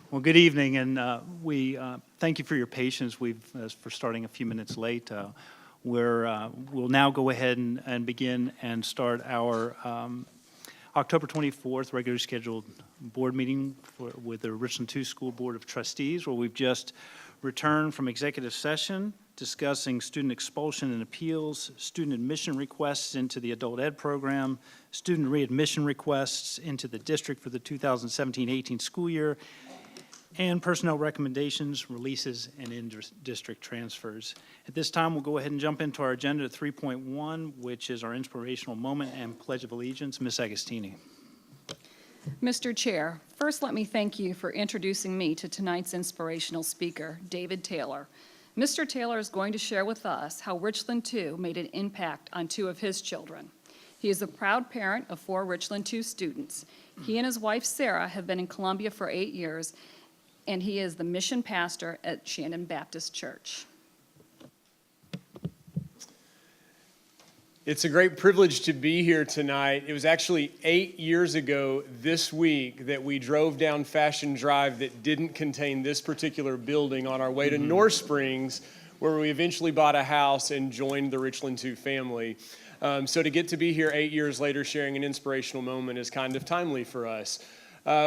Well, good evening, and we thank you for your patience. For starting a few minutes late. We'll now go ahead and begin and start our October 24th regularly scheduled board meeting with the Richland 2 School Board of Trustees, where we've just returned from executive session discussing student expulsion and appeals, student admission requests into the adult ed program, student readmission requests into the district for the 2017-18 school year, and personnel recommendations, releases, and in-district transfers. At this time, we'll go ahead and jump into our agenda at 3.1, which is our inspirational moment and Pledge of Allegiance. Ms. Agostini. Mr. Chair, first let me thank you for introducing me to tonight's inspirational speaker, David Taylor. Mr. Taylor is going to share with us how Richland 2 made an impact on 2 of his children. He is a proud parent of 4 Richland 2 students. He and his wife, Sarah, have been in Columbia for 8 years, and he is the mission pastor at Shannon Baptist Church. It's a great privilege to be here tonight. It was actually 8 years ago this week that we drove down Fashion Drive that didn't contain this particular building on our way to North Springs, where we eventually bought a house and joined the Richland 2 family. So to get to be here 8 years later sharing an inspirational moment is kind of timely for us.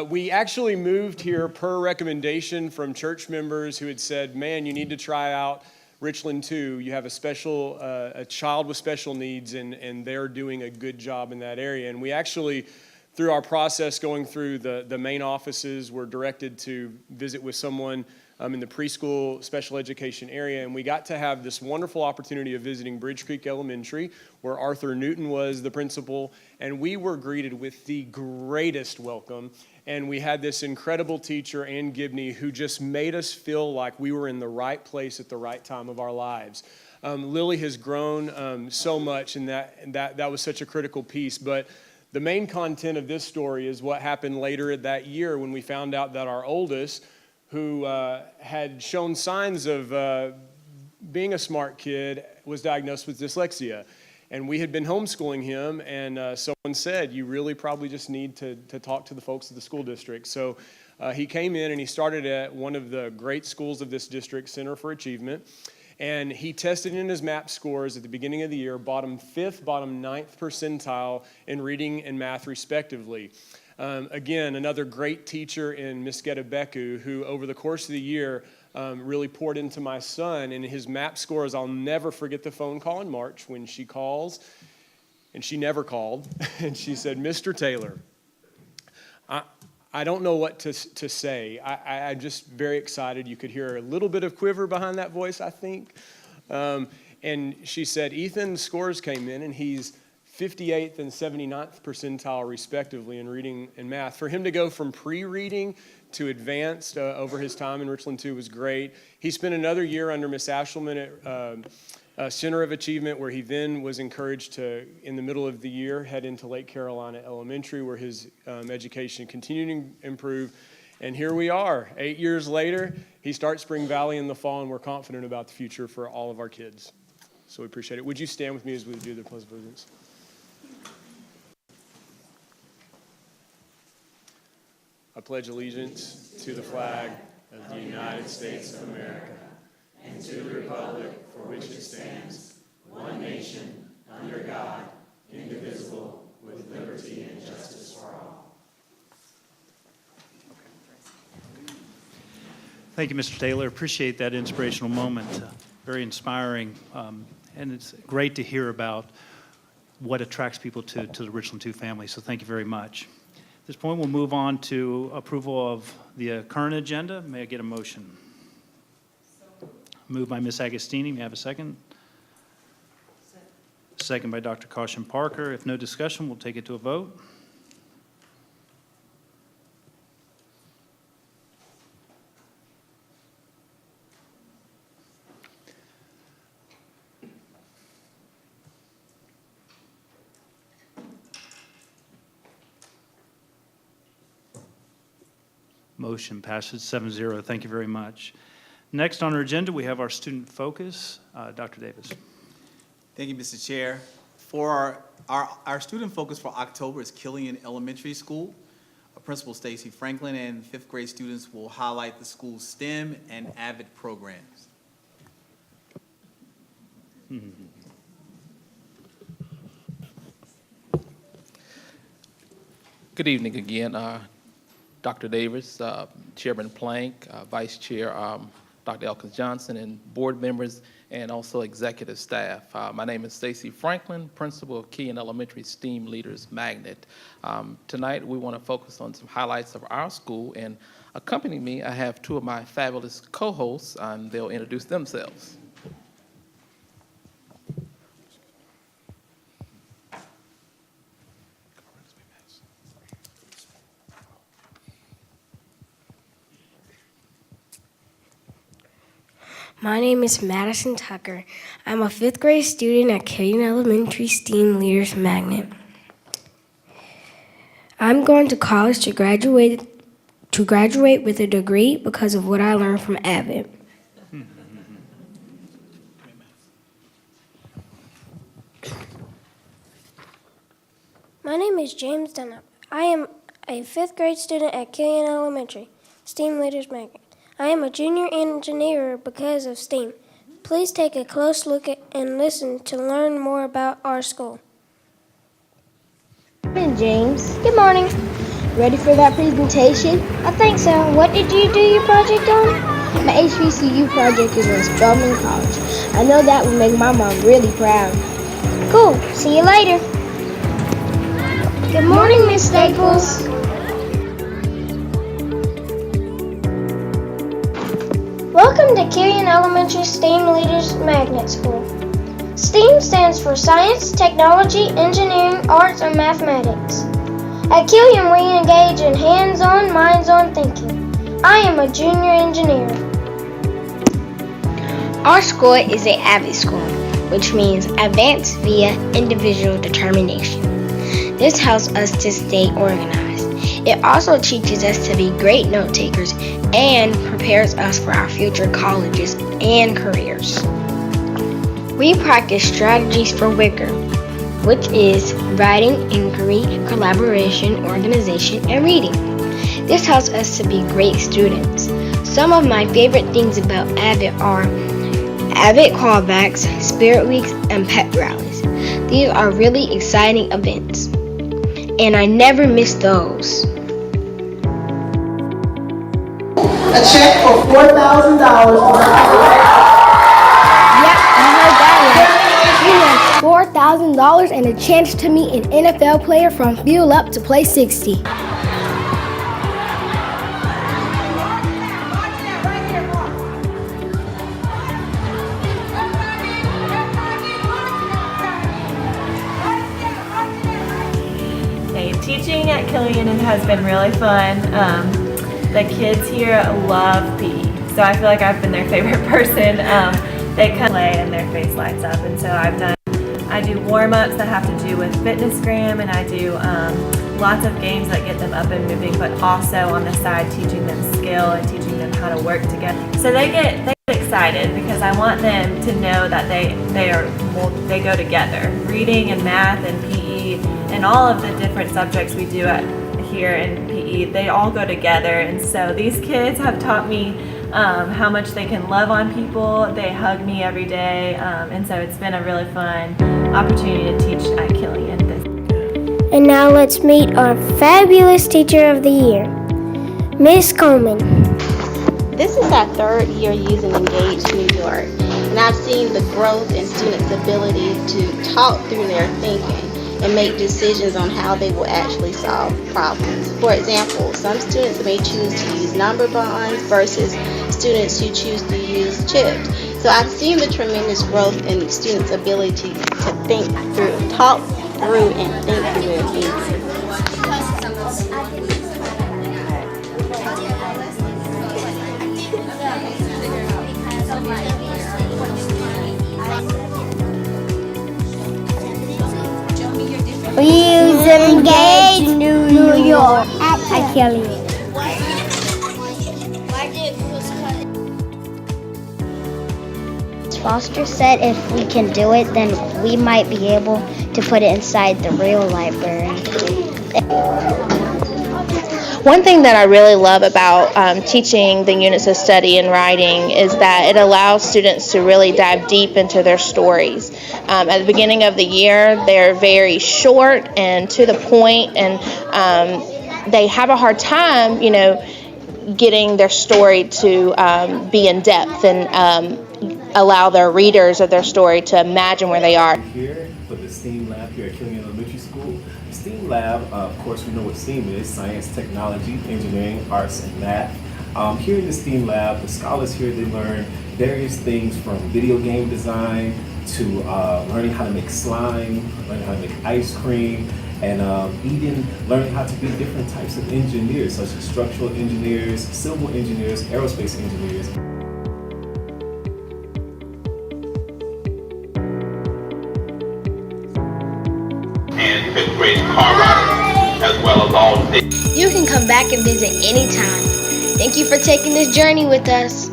We actually moved here per recommendation from church members who had said, man, you need to try out Richland 2. You have a child with special needs, and they're doing a good job in that area. And we actually, through our process going through the main offices, were directed to visit with someone in the preschool special education area, and we got to have this wonderful opportunity of visiting Bridge Creek Elementary, where Arthur Newton was the principal, and we were greeted with the greatest welcome. And we had this incredible teacher, Ann Gibney, who just made us feel like we were in the right place at the right time of our lives. Lily has grown so much, and that was such a critical piece. But the main content of this story is what happened later that year when we found out that our oldest, who had shown signs of being a smart kid, was diagnosed with dyslexia. And we had been homeschooling him, and someone said, you really probably just need to talk to the folks at the school district. So he came in and he started at one of the great schools of this district, Center for Achievement. And he tested in his MAP scores at the beginning of the year, bottom 5th, bottom 9th percentile in reading and math respectively. Again, another great teacher in Miss Getta Beku, who over the course of the year really poured into my son. And his MAP scores, I'll never forget the phone call in March when she calls, and she never called, and she said, Mr. Taylor, I don't know what to say. I'm just very excited. You could hear a little bit of quiver behind that voice, I think. And she said, Ethan's scores came in, and he's 58th and 79th percentile, respectively, in reading and math. For him to go from pre-reading to advanced over his time in Richland 2 was great. He spent another year under Miss Ashelman at Center of Achievement, where he then was encouraged to, in the middle of the year, head into Lake Carolina Elementary, where his education continued to improve. And here we are, 8 years later. He starts Spring Valley in the fall, and we're confident about the future for all of our kids. So we appreciate it. Would you stand with me as we do the Pledge of Allegiance? I pledge allegiance to the flag of the United States of America and to the republic for which it stands, one nation, under God, indivisible, with liberty and justice for all. Thank you, Mr. Taylor. Appreciate that inspirational moment. Very inspiring, and it's great to hear about what attracts people to the Richland 2 family, so thank you very much. At this point, we'll move on to approval of the current agenda. May I get a motion? Moved by Ms. Agostini. May I have a second? Second by Dr. Caution Parker. If no discussion, we'll take it to a vote. Motion passes 7-0. Thank you very much. Next on our agenda, we have our student focus. Dr. Davis. Thank you, Mr. Chair. For our student focus for October is Killian Elementary School. A Principal Stacy Franklin, and fifth grade students will highlight the school's STEM and AVID programs. Good evening again, Dr. Davis, Chairman Plank, Vice Chair Dr. Elkins Johnson, and board members, and also executive staff. My name is Stacy Franklin, Principal of Killian Elementary STEAM Leaders Magnet. Tonight, we want to focus on some highlights of our school, and accompanying me, I have two of my fabulous co-hosts, and they'll introduce themselves. My name is Madison Tucker. I'm a fifth grade student at Killian Elementary STEAM Leaders Magnet. I'm going to college to graduate with a degree because of what I learned from AVID. My name is James Dunlap. I am a fifth grade student at Killian Elementary STEAM Leaders Magnet. I am a junior engineer because of STEAM. Please take a close look and listen to learn more about our school. Morning, James. Good morning. Ready for that presentation? I think so. What did you do your project on? My HBCU project is on Spelman College. I know that will make my mom really proud. Cool. See you later. Good morning, Miss Staples. Welcome to Killian Elementary STEAM Leaders Magnet School. STEAM stands for Science, Technology, Engineering, Arts, and Mathematics. At Killian, we engage in hands-on, minds-on thinking. I am a junior engineer. Our school is an AVID school, which means Advanced via Individual Determination. This helps us to stay organized. It also teaches us to be great note takers and prepares us for our future colleges and careers. We practice strategies for WICR, which is writing, inquiry, collaboration, organization, and reading. This helps us to be great students. Some of my favorite things about AVID are AVID callbacks, spirit weeks, and pep rallies. These are really exciting events, and I never miss those. A check for $4,000 for Yep, you heard that right. We won $4,000 and a chance to meet an NFL player from Fuel Up to play 60. Teaching at Killian has been really fun. The kids here love PE, so I feel like I've been their favorite person. They come play and their face lights up, and so I do warm-ups that have to do with fitnessgram, and I do lots of games that get them up and moving, but also on the side teaching them skill and teaching them how to work together. So they get excited because I want them to know that they go together. Reading and math and PE and all of the different subjects we do here in PE, they all go together, and so these kids have taught me how much they can love on people. They hug me every day, and so it's been a really fun opportunity to teach at Killian. And now let's meet our fabulous teacher of the year, Miss Coleman. This is our third year using Engage New York, and I've seen the growth in students' ability to talk through their thinking and make decisions on how they will actually solve problems. For example, some students may choose to use number bonds versus students who choose to use chips. So I've seen the tremendous growth in students' ability to think through, talk through, and think through their thinking. We use Engage New York at Killian. Foster said if we can do it, then we might be able to put it inside the real library. One thing that I really love about teaching the units of study and writing is that it allows students to really dive deep into their stories. At the beginning of the year, they're very short and to the point, and they have a hard time, getting their story to be in depth and allow their readers of their story to imagine where they are. Here for the STEAM lab here at Killian Elementary School. The STEAM lab, of course, we know what STEAM is: science, technology, engineering, arts, and math. Here in the STEAM lab, the scholars here, they learn various things from video game design to learning how to make slime, learning how to make ice cream, and even learning how to be different types of engineers, such as structural engineers, civil engineers, aerospace engineers. And fifth grade car riders, as well as all day. You can come back and visit anytime. Thank you for taking this journey with us.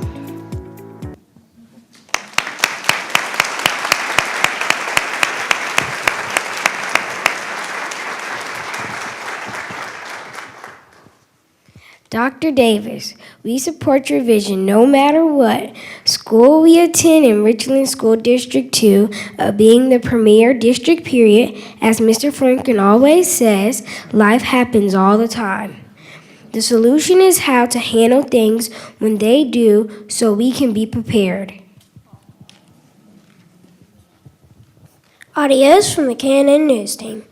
Dr. Davis, we support your vision no matter what school we attend in Richland School District 2 of being the premier district period. As Mr. Franklin always says, life happens all the time. The solution is how to handle things when they do so we can be prepared. Adios from the KNN News team.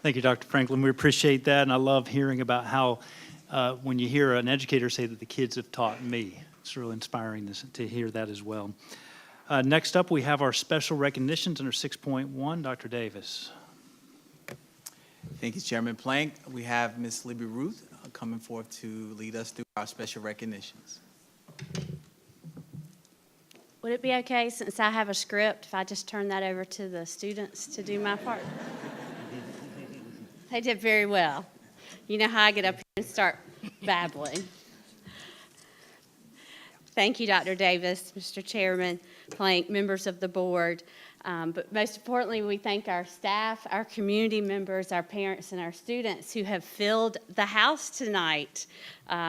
Thank you, Dr. Franklin. We appreciate that, and I love hearing about how when you hear an educator say that the kids have taught me. It's really inspiring to hear that as well. Next up, we have our special recognitions under 6.1. Dr. Davis. Thank you, Chairman Plank. We have Ms. Libby Ruth coming forth to lead us through our special recognitions. Would it be okay, since I have a script, if I just turn that over to the students to do my part? They did very well. You know how I get up here and start babbling. Thank you, Dr. Davis, Mr. Chairman Plank, members of the board. But most importantly, we thank our staff, our community members, our parents, and our students who have filled the house tonight,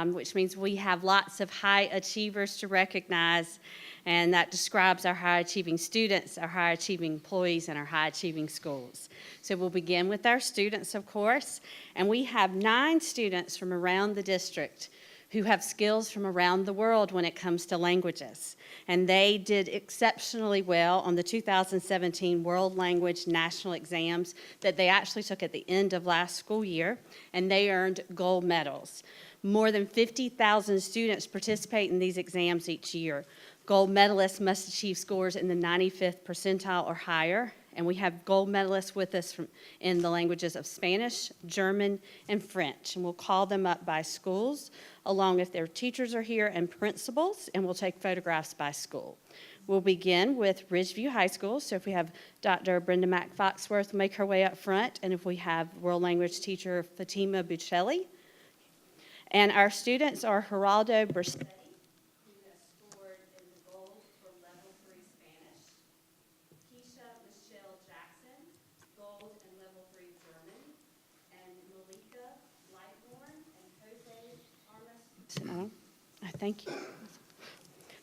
which means we have lots of high achievers to recognize, and that describes our high-achieving students, our high-achieving employees, and our high-achieving schools. So we'll begin with our students, of course, and we have 9 students from around the district who have skills from around the world when it comes to languages. And they did exceptionally well on the 2017 World Language National Exams that they actually took at the end of last school year, and they earned gold medals. More than 50,000 students participate in these exams each year. Gold medalists must achieve scores in the 95th percentile or higher, and we have gold medalists with us in the languages of Spanish, German, and French, and we'll call them up by schools, along with their teachers are here and principals, and we'll take photographs by school. We'll begin with Ridgeview High School, so if we have Dr. Brenda Mack Foxworth make her way up front, and if we have world language teacher Fatima Buccelli. And our students are Geraldo Bersetti, who has scored in the gold for level 3 Spanish, Keisha Michelle Jackson, gold in level 3 German, and Malika Lightborn and Jose Armas. Thank you.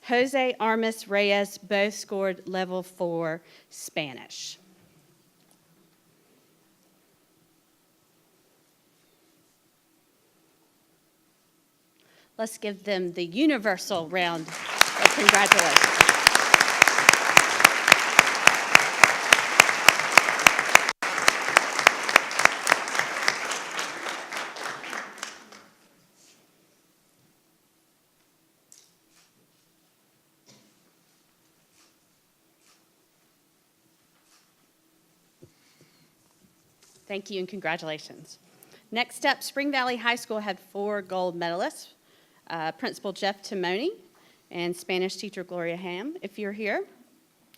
Jose Armas Reyes both scored level 4 Spanish. Let's give them the universal round of congratulations. Thank you and congratulations. Next up, Spring Valley High School had 4 gold medalists. Principal Jeff Timoni and Spanish teacher Gloria Ham. If you're here,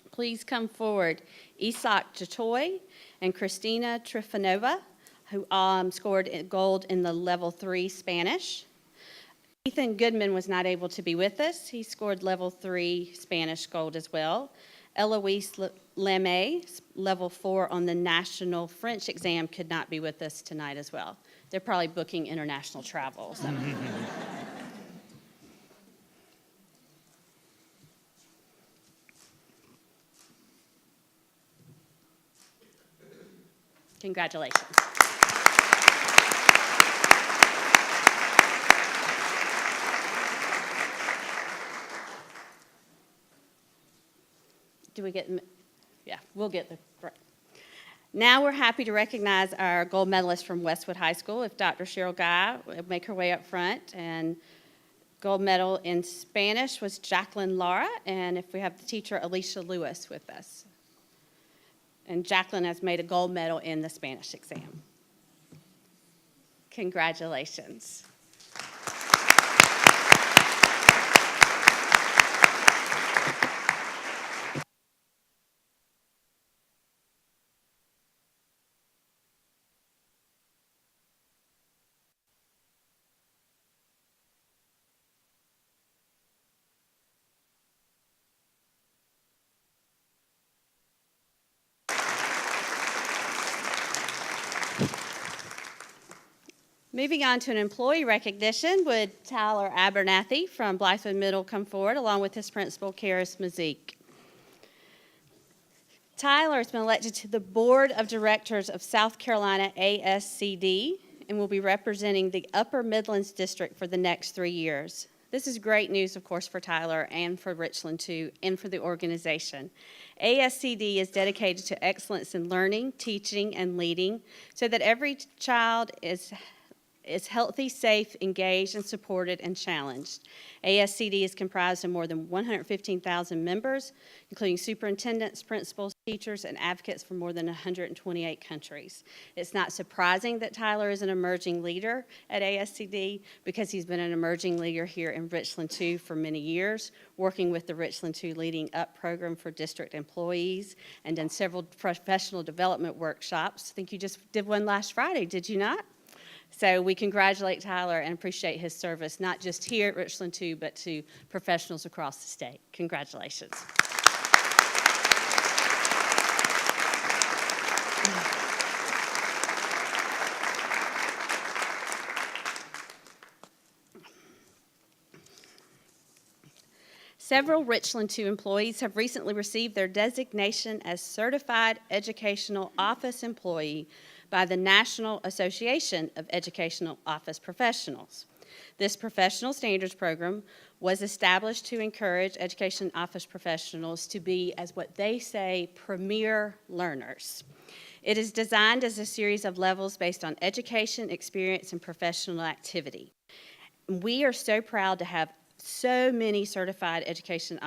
please come forward. Isak Jatoy and Christina Trifanova, who scored gold in the level 3 Spanish. Ethan Goodman was not able to be with us. He scored level 3 Spanish gold as well. Eloise Lemay, level 4 on the national French exam, could not be with us tonight as well. They're probably booking international travel. So. Congratulations. Do we get, yeah, we'll get the, right. Now we're happy to recognize our gold medalist from Westwood High School. If Dr. Cheryl Guy would make her way up front. And gold medal in Spanish was Jacqueline Lara. And if we have the teacher, Alicia Lewis, with us. And Jacqueline has made a gold medal in the Spanish exam. Congratulations. Moving on to an employee recognition, would Tyler Abernathy from Blythewood Middle come forward, along with his principal, Karis Mazik. Tyler has been elected to the Board of Directors of South Carolina ASCD and will be representing the Upper Midlands District for the next 3 years. This is great news, of course, for Tyler and for Richland, too, and for the organization. ASCD is dedicated to excellence in learning, teaching, and leading so that every child is healthy, safe, engaged, and supported and challenged. ASCD is comprised of more than 115,000 members, including superintendents, principals, teachers, and advocates from more than 128 countries. It's not surprising that Tyler is an emerging leader at ASCD because he's been an emerging leader here in Richland 2 for many years, working with the Richland 2 Leading Up program for district employees and done several professional development workshops. I think you just did one last Friday, did you not? So we congratulate Tyler and appreciate his service, not just here at Richland 2, but to professionals across the state. Congratulations. Several Richland 2 employees have recently received their designation as Certified Educational Office Employee by the National Association of Educational Office Professionals. This professional standards program was established to encourage education office professionals to be, as what they say, premier learners. It is designed as a series of levels based on education, experience, and professional activity. We are so proud to have so many certified education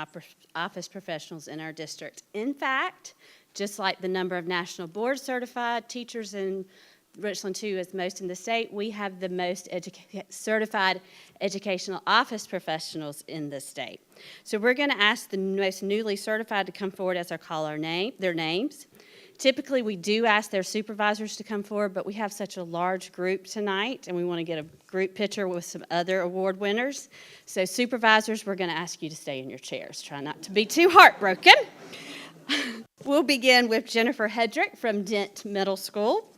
office professionals in our district. In fact, just like the number of national board certified teachers in Richland 2 is most in the state, we have the most certified educational office professionals in the state. So we're going to ask the most newly certified to come forward as I call their names. Typically, we do ask their supervisors to come forward, but we have such a large group tonight, and we want to get a group picture with some other award winners. So supervisors, we're going to ask you to stay in your chairs. Try not to be too heartbroken. We'll begin with Jennifer Hedrick from Dent Middle School.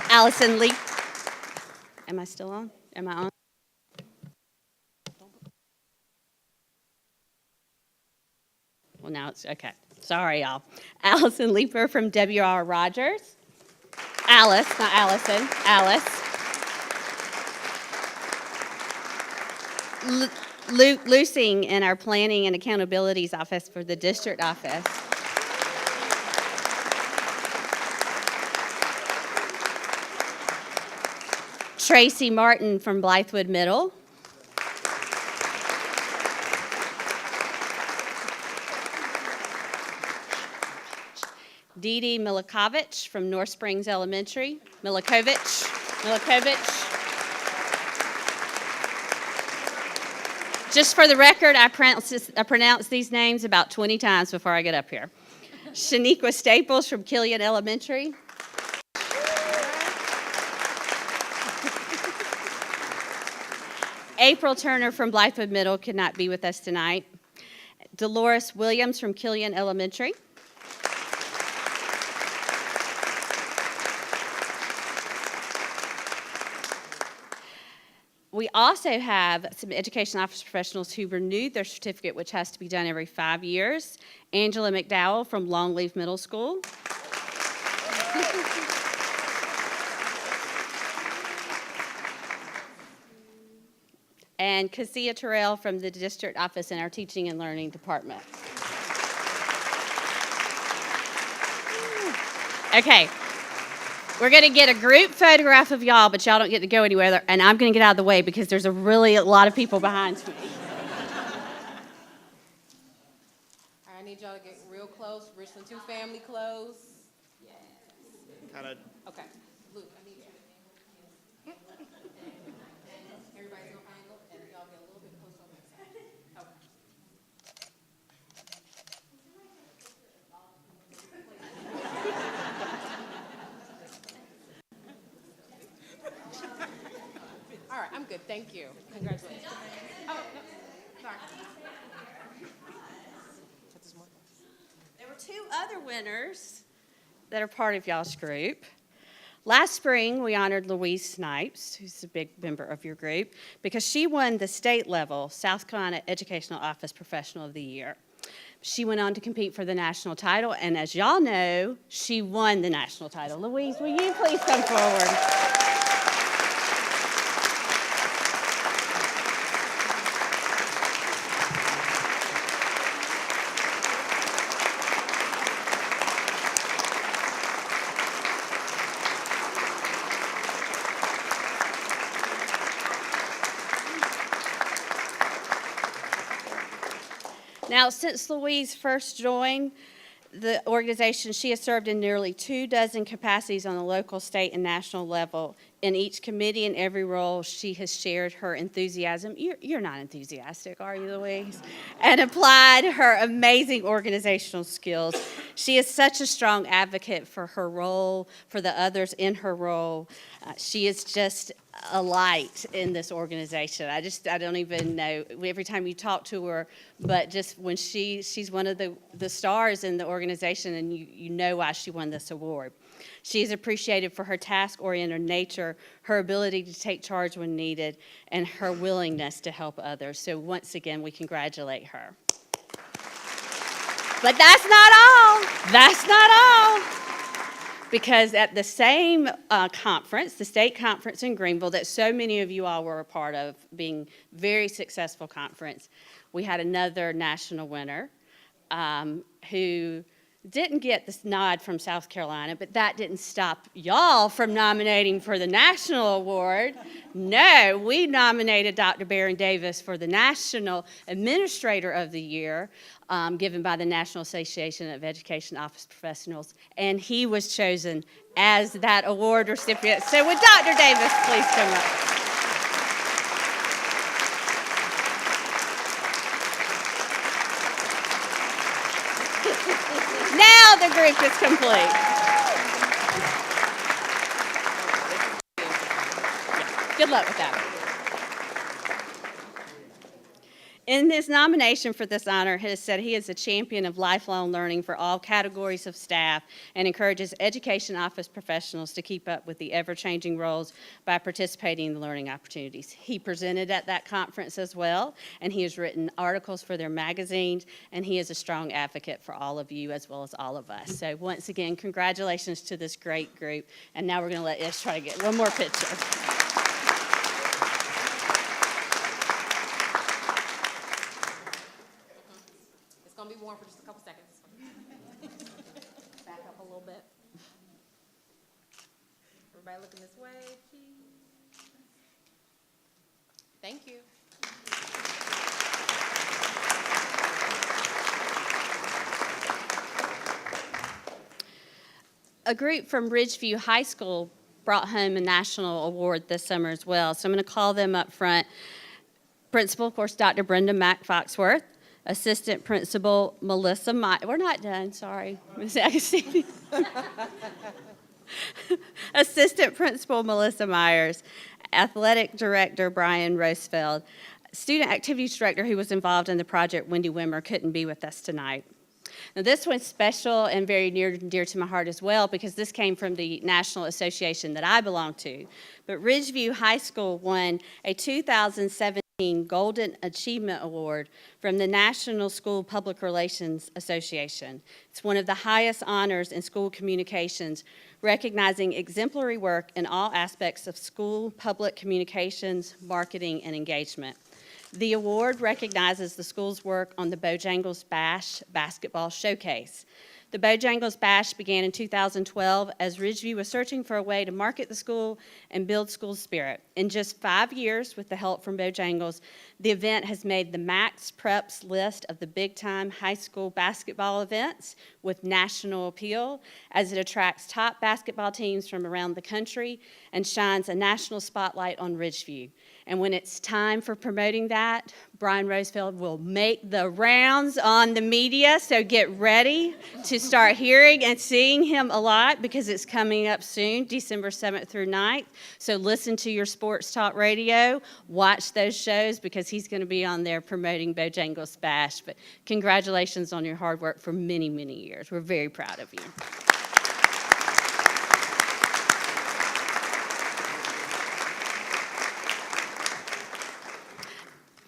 Allison Lee. Am I still on? Am I on? Well, now it's okay. Sorry, y'all. Allison Leeper from W.R. Rogers. Alice, not Allison. Alice. Luke Lusing in our Planning and Accountabilities Office for the District Office. Tracy Martin from Blythewood Middle. Dee Dee Milikovich from North Springs Elementary. Milikovich. Just for the record, I pronounce these names about 20 times before I get up here. Shaniqua Staples from Killian Elementary. April Turner from Blythewood Middle could not be with us tonight. Dolores Williams from Killian Elementary. We also have some education office professionals who renewed their certificate, which has to be done every 5 years. Angela McDowell from Longleaf Middle School. And Cassia Terrell from the district office in our teaching and learning department. Okay. We're going to get a group photograph of y'all, but y'all don't get to go anywhere. And I'm going to get out of the way because there's a lot of people behind me. I need y'all to get real close. Richland 2 family close. Yes. Kind of. Okay. Luke, I need you. Everybody's gonna angle, and y'all get a little bit closer on that side. Okay. All right, I'm good. Thank you. Congratulations. Oh, no. Sorry. There were 2 other winners that are part of y'all's group. Last spring, we honored Louise Snipes, who's a big member of your group, because she won the state level South Carolina Educational Office Professional of the Year. She went on to compete for the national title, and as y'all know, she won the national title. Louise, will you please come forward? Now, since Louise first joined the organization, she has served in nearly 24 capacities on the local, state, and national level. In each committee and every role, she has shared her enthusiasm. You're not enthusiastic, are you, Louise? And applied her amazing organizational skills. She is such a strong advocate for her role, for the others in her role. She is just a light in this organization. I don't even know every time you talk to her, but just when she's one of the stars in the organization, and you know why she won this award. She is appreciated for her task-oriented nature, her ability to take charge when needed, and her willingness to help others. So once again, we congratulate her. But that's not all. That's not all. Because at the same conference, the state conference in Greenville that so many of you all were a part of, being very successful conference, we had another national winner who didn't get this nod from South Carolina, but that didn't stop y'all from nominating for the national award. No, we nominated Dr. Baron Davis for the National Administrator of the Year, given by the National Association of Education Office Professionals, and he was chosen as that award recipient. So would Dr. Davis please come up? Now the group is complete. Good luck with that. In his nomination for this honor, he has said he is a champion of lifelong learning for all categories of staff and encourages education office professionals to keep up with the ever-changing roles by participating in the learning opportunities. He presented at that conference as well, and he has written articles for their magazines, and he is a strong advocate for all of you as well as all of us. So once again, congratulations to this great group, and now we're going to let Ish try to get one more picture. Be warm for just a couple seconds. Back up a little bit. Everybody looking this way, please. Thank you. A group from Ridgeview High School brought home a national award this summer as well. So I'm going to call them up front. Principal, of course, Dr. Brenda Mack Foxworth. Assistant Principal Melissa Myers. We're not done, sorry. Assistant Principal Melissa Myers. Athletic Director Brian Rosefeld, Student Activities Director who was involved in the project, Wendy Wimmer, couldn't be with us tonight. Now, this one's special and very near and dear to my heart as well because this came from the national association that I belong to. But Ridgeview High School won a 2017 Golden Achievement Award from the National School Public Relations Association. It's one of the highest honors in school communications, recognizing exemplary work in all aspects of school public communications, marketing, and engagement. The award recognizes the school's work on the Bojangles Bash basketball showcase. The Bojangles Bash began in 2012 as Ridgeview was searching for a way to market the school and build school spirit. In just 5 years, with the help from Bojangles, the event has made the Max Preps list of the big-time high school basketball events with national appeal, as it attracts top basketball teams from around the country and shines a national spotlight on Ridgeview. And when it's time for promoting that, Brian Rosefeld will make the rounds on the media, so get ready to start hearing and seeing him a lot because it's coming up soon, December 7th through 9th. So listen to your sports talk radio, watch those shows because he's going to be on there promoting Bojangles Bash. But congratulations on your hard work for many, many years. We're very proud of you.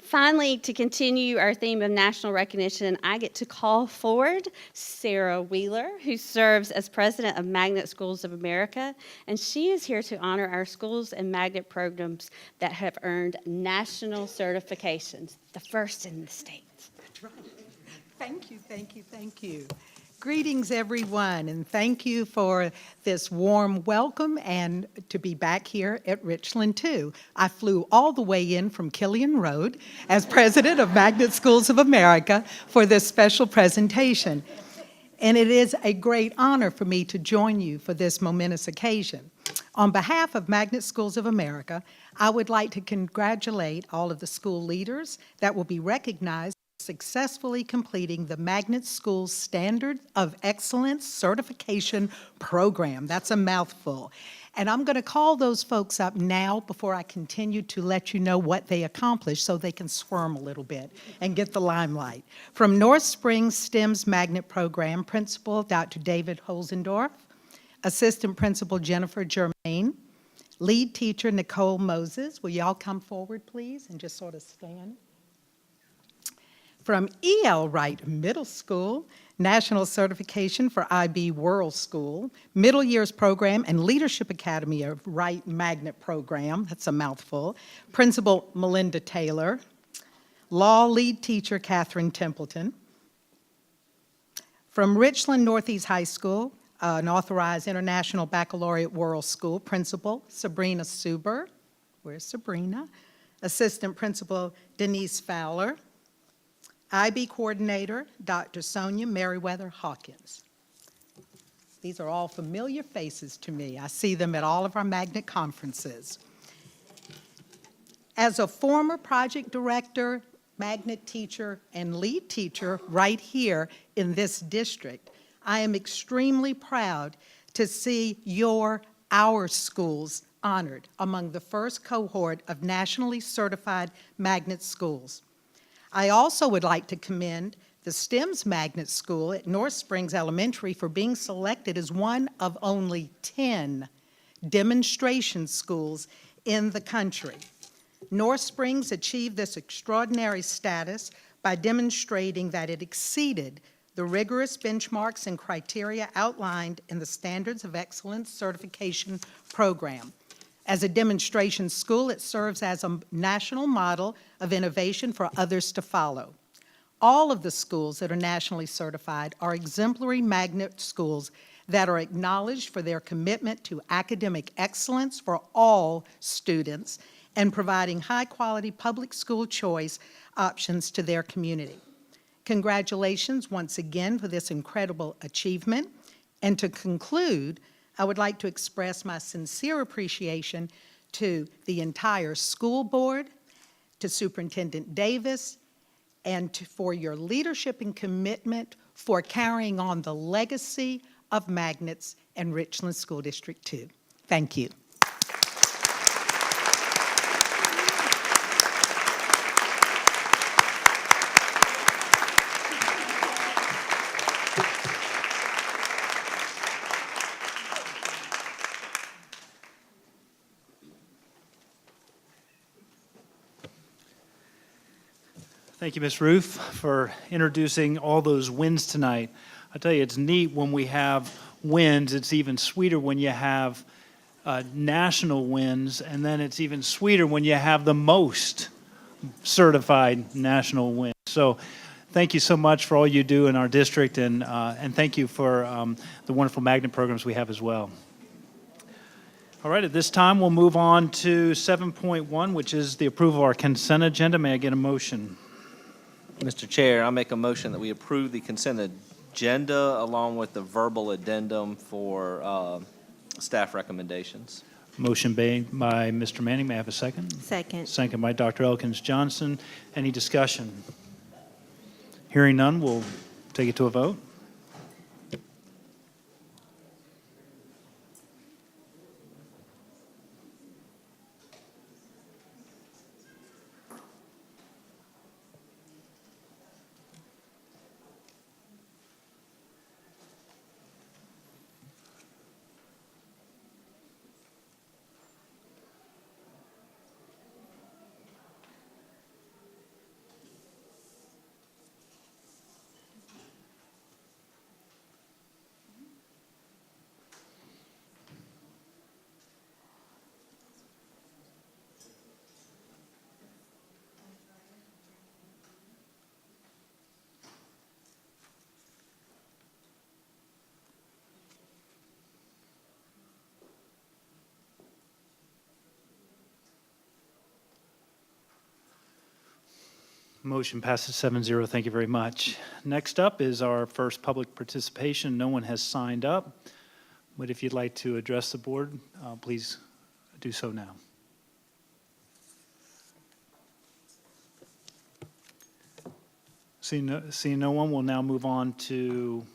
Finally, to continue our theme of national recognition, I get to call forward Sarah Wheeler, who serves as president of Magnet Schools of America, and she is here to honor our schools and magnet programs that have earned national certifications, the first in the state. That's right. Thank you, thank you, thank you. Greetings, everyone, and thank you for this warm welcome and to be back here at Richland, too. I flew all the way in from Killian Road as president of Magnet Schools of America for this special presentation. And it is a great honor for me to join you for this momentous occasion. On behalf of Magnet Schools of America, I would like to congratulate all of the school leaders that will be recognized successfully completing the Magnet Schools Standard of Excellence Certification Program. That's a mouthful. And I'm going to call those folks up now before I continue to let you know what they accomplished so they can squirm a little bit and get the limelight. From North Springs STEM's Magnet Program, Principal Dr. David Holzendorf, Assistant Principal Jennifer Germain, Lead Teacher Nicole Moses. Will y'all come forward, please, and just sort of stand? From E.L. Wright Middle School, National Certification for IB World School, Middle Years Program and Leadership Academy of Wright Magnet Program, that's a mouthful, Principal Melinda Taylor, Law Lead Teacher Catherine Templeton. From Richland Northeast High School, an authorized International Baccalaureate World School, Principal Sabrina Suber, where's Sabrina? Assistant Principal Denise Fowler, IB Coordinator, Dr. Sonia Merriweather Hawkins. These are all familiar faces to me. I see them at all of our magnet conferences. As a former project director, magnet teacher, and lead teacher right here in this district, I am extremely proud to see our schools honored among the first cohort of nationally certified magnet schools. I also would like to commend the STEM's Magnet School at North Springs Elementary for being selected as one of only 10 demonstration schools in the country. North Springs achieved this extraordinary status by demonstrating that it exceeded the rigorous benchmarks and criteria outlined in the Standards of Excellence Certification Program. As a demonstration school, it serves as a national model of innovation for others to follow. All of the schools that are nationally certified are exemplary magnet schools that are acknowledged for their commitment to academic excellence for all students and providing high-quality public school choice options to their community. Congratulations once again for this incredible achievement. And to conclude, I would like to express my sincere appreciation to the entire school board, to Superintendent Davis, and for your leadership and commitment for carrying on the legacy of magnets in Richland School District 2. Thank you. Thank you, Ms. Roof, for introducing all those wins tonight. I tell you, it's neat when we have wins. It's even sweeter when you have national wins, and then it's even sweeter when you have the most certified national wins. So thank you so much for all you do in our district, and thank you for the wonderful magnet programs we have as well. All right, at this time, we'll move on to 7.1, which is the approval of our consent agenda. May I get a motion? Mr. Chair, I make a motion that we approve the consent agenda along with the verbal addendum for staff recommendations. Motion made by Mr. Manning. May I have a second? Second. Second by Dr. Elkins Johnson. Any discussion? Hearing none, we'll take it to a vote. Motion passes 7-0. Thank you very much. Next up is our first public participation. No one has signed up, but if you'd like to address the board, please do so now. Seeing no one, we'll now move on to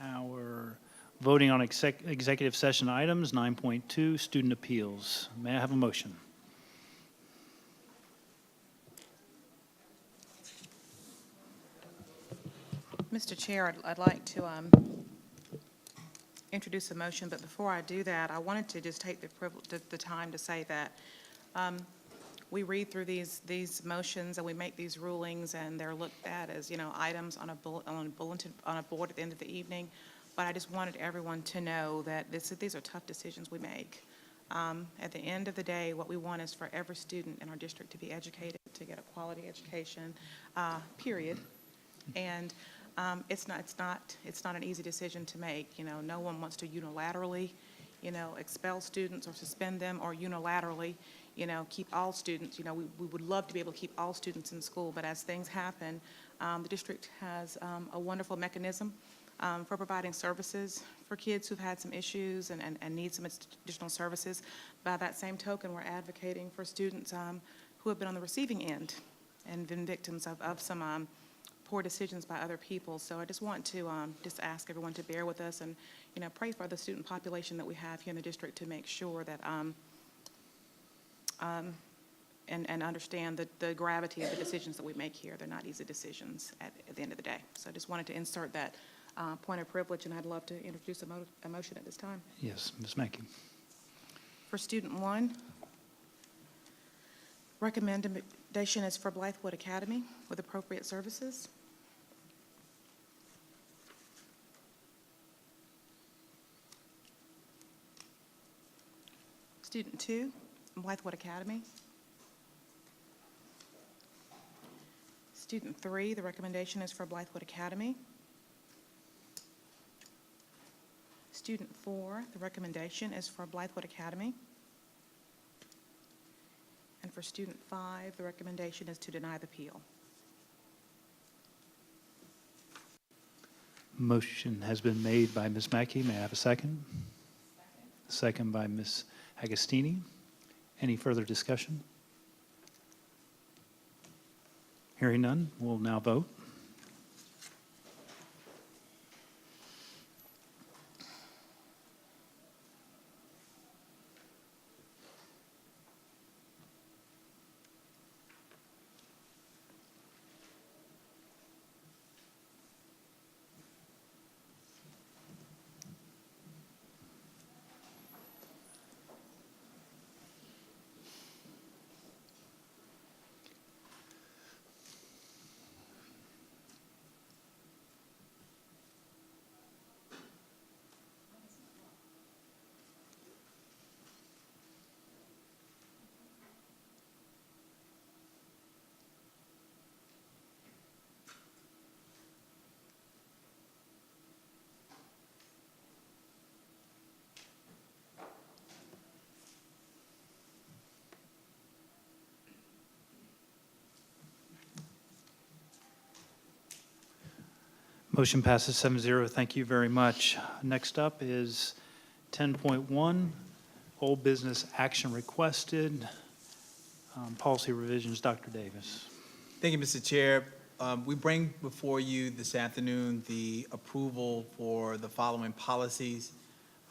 our voting on executive session items, 9.2, student appeals. May I have a motion? Mr. Chair, I'd like to introduce a motion, but before I do that, I wanted to just take the time to say that we read through these motions and we make these rulings, and they're looked at as, you know, items on a bulletin on a board at the end of the evening. But I just wanted everyone to know that these are tough decisions we make. At the end of the day, what we want is for every student in our district to be educated, to get a quality education, period. And it's not an easy decision to make. You know, no one wants to unilaterally, you know, expel students or suspend them, or unilaterally, you know, keep all students. You know, we would love to be able to keep all students in school, but as things happen, the district has a wonderful mechanism for providing services for kids who've had some issues and need some additional services. By that same token, we're advocating for students who have been on the receiving end and been victims of some poor decisions by other people. So I just want to just ask everyone to bear with us and, you know, pray for the student population that we have here in the district to make sure that and understand the gravity of the decisions that we make here. They're not easy decisions at the end of the day. So I just wanted to insert that point of privilege, and I'd love to introduce a motion at this time. Yes, Ms. Mackey. For student 1, recommendation is for Blythewood Academy with appropriate services. Student 2, Blythewood Academy. Student 3, the recommendation is for Blythewood Academy. Student 4, the recommendation is for Blythewood Academy. And for student 5, the recommendation is to deny the appeal. Motion has been made by Ms. Mackey. May I have a second? Second by Ms. Agostini. Any further discussion? Hearing none, we'll now vote. Motion passes 7-0. Thank you very much. Next up is 10.1, old business action requested. Policy revisions, Dr. Davis. Thank you, Mr. Chair. We bring before you this afternoon the approval for the following policies.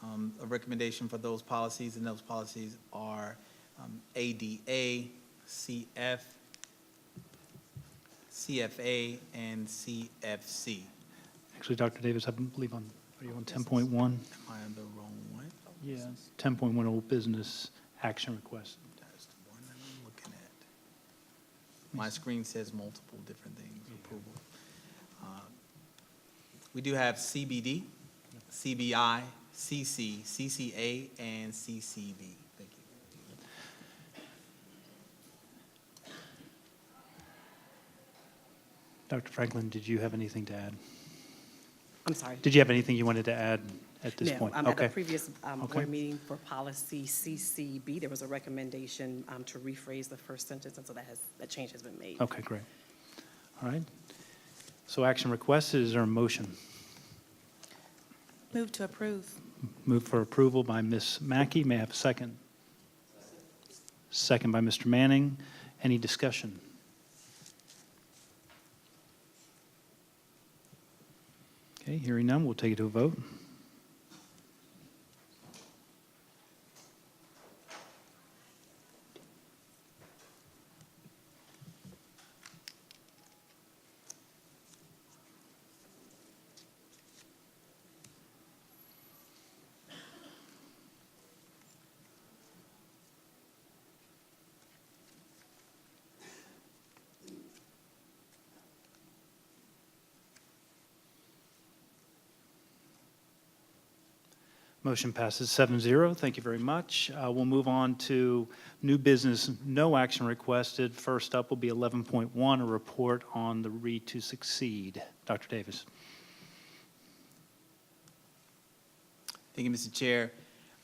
A recommendation for those policies, and those policies are ADA, CF, CFA, and CFC. Actually, Dr. Davis, I believe are you on 10.1? Am I on the wrong one? Yeah, 10.1, old business action requested. That's the one that I'm looking at. My screen says multiple different things, approval. We do have CBD, CBI, CC, CCA, and CCB. Thank you. Dr. Franklin, did you have anything to add? I'm sorry. Did you have anything you wanted to add at this No, point? at Okay. the previous Okay. board meeting for policy CCB, there was a recommendation to rephrase the first sentence, and so that change has been made. Okay, great. All right. So action requested, is there a motion? Move to approve. Move for approval by Ms. Mackey. May I have a second? Second by Mr. Manning. Any discussion? Okay, hearing none, we'll take it to a vote. Motion passes 7-0. Thank you very much. We'll move on to new business, no action requested. First up will be 11.1, a report on the Read to Succeed. Dr. Davis. Thank you, Mr. Chair.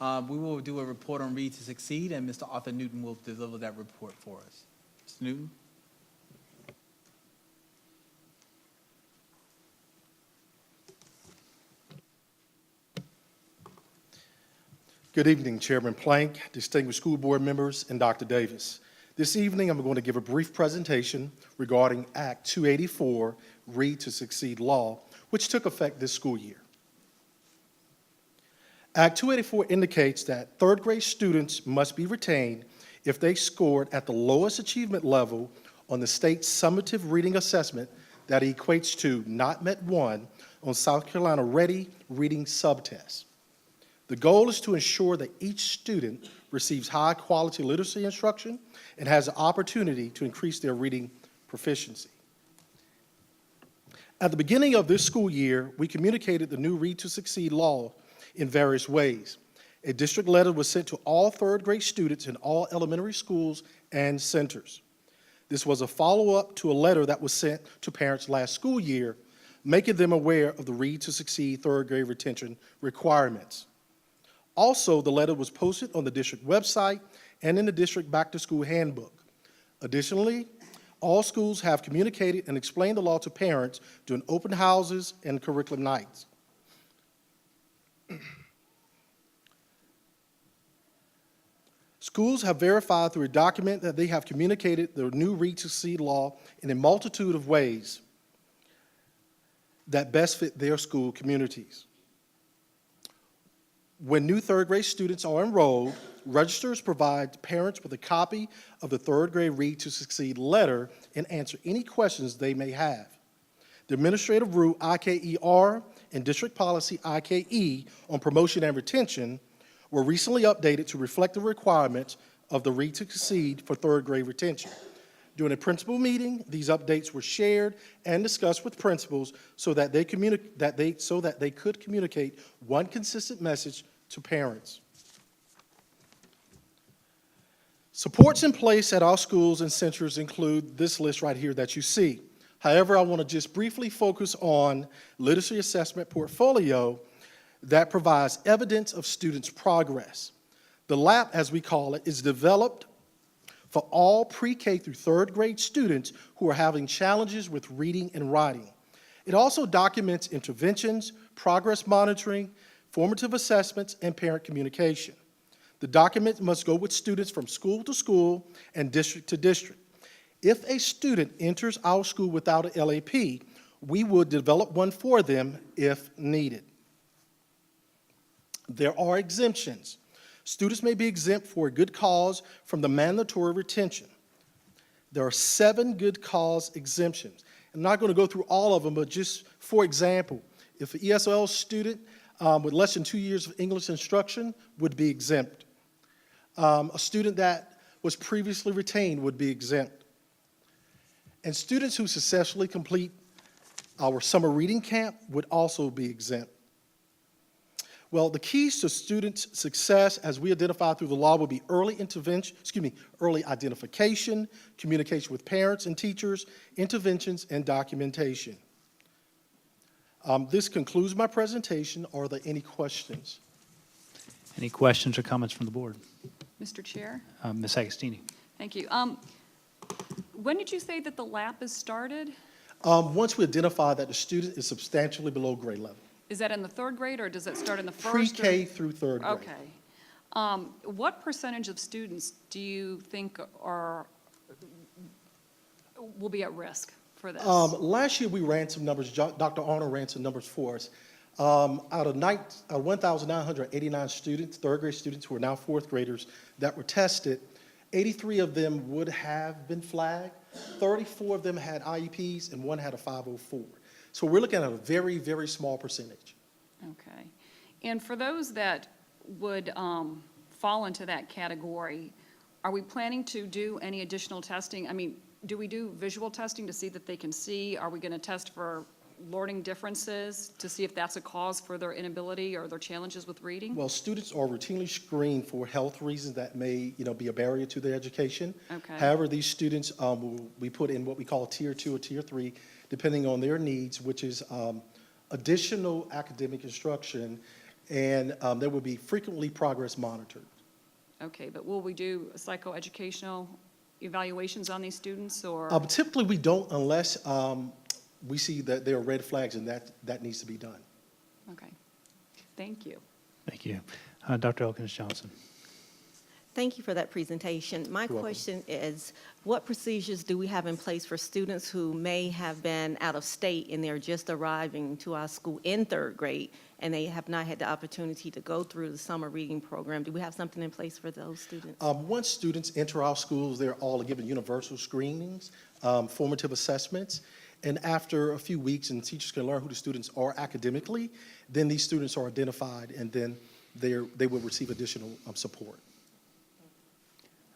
We will do a report on Read to Succeed, and Mr. Arthur Newton will deliver that report for us. Mr. Newton? Good evening, Chairman Plank, distinguished school board members, and Dr. Davis. This evening, I'm going to give a brief presentation regarding Act 284, Read to Succeed Law, which took effect this school year. Act 284 indicates that third grade students must be retained if they scored at the lowest achievement level on the state summative reading assessment that equates to not met 1 on South Carolina Ready Reading Subtest. The goal is to ensure that each student receives high-quality literacy instruction and has the opportunity to increase their reading proficiency. At the beginning of this school year, we communicated the new Read to Succeed law in various ways. A district letter was sent to all third grade students in all elementary schools and centers. This was a follow-up to a letter that was sent to parents last school year, making them aware of the Read to Succeed third grade retention requirements. Also, the letter was posted on the district website and in the district back-to-school handbook. Additionally, all schools have communicated and explained the law to parents during open houses and curriculum nights. Schools have verified through a document that they have communicated the new Read to Succeed law in a multitude of ways that best fit their school communities. When new third grade students are enrolled, registers provide parents with a copy of the third grade Read to Succeed letter and answer any questions they may have. The administrative rule IKER and district policy IKE on promotion and retention were recently updated to reflect the requirements of the Read to Succeed for third grade retention. During a principal meeting, these updates were shared and discussed with principals so that they could communicate one consistent message to parents. Supports in place at our schools and centers include this list right here that you see. However, I want to just briefly focus on literacy assessment portfolio that provides evidence of students' progress. The LAP, as we call it, is developed for all pre-K through third grade students who are having challenges with reading and writing. It also documents interventions, progress monitoring, formative assessments, and parent communication. The document must go with students from school to school and district to district. If a student enters our school without an LAP, we will develop one for them if needed. There are exemptions. Students may be exempt for a good cause from the mandatory retention. There are 7 good cause exemptions. I'm not going to go through all of them, but just for example, if an ESL student with less than 2 years of English instruction would be exempt. A student that was previously retained would be exempt. And students who successfully complete our summer reading camp would also be exempt. Well, the keys to students' success, as we identify through the law, will be early identification, communication with parents and teachers, interventions, and documentation. This concludes my presentation. Are there any questions? Any questions or comments from the board? Mr. Chair? Ms. Agostini. Thank you. When did you say that the lap is started? Once we identify that the student is substantially below grade level. Is that in the 3rd grade, or does it start in the 1st? Pre-K through 3rd grade. Okay. What percentage of students do you think will be at risk for this? Last year, we ran some numbers. Dr. Arnold ran some numbers for us. Out of 1,989 students, 3rd grade students who are now 4th graders that were tested, 83 of them would have been flagged. 34 of them had IEPs, and 1 had a 504. So we're looking at a very, very small percentage. Okay. And for those that would fall into that category, are we planning to do any additional testing? I mean, do we do visual testing to see that they can see? Are we going to test for learning differences to see if that's a cause for their inability or their challenges with reading? Well, students are routinely screened for health reasons that may, be a barrier to their education. Okay. However, these students we put in what we call Tier 2 or Tier 3, depending on their needs, which is additional academic instruction, and they will be frequently progress monitored. Okay, but will we do psychoeducational evaluations on these students, or? Typically, we don't unless we see that there are red flags, and that needs to be done. Okay. Thank you. Thank you. Dr. Elkins Johnson. Thank you for that presentation. My question is, what procedures do we have in place for students who may have been out of state and they're just arriving to our school in 3rd grade and they have not had the opportunity to go through the summer reading program? Do we have something in place for those students? Once students enter our schools, they're all given universal screenings, formative assessments, and after a few weeks, and teachers can learn who the students are academically, then these students are identified, and then they will receive additional support.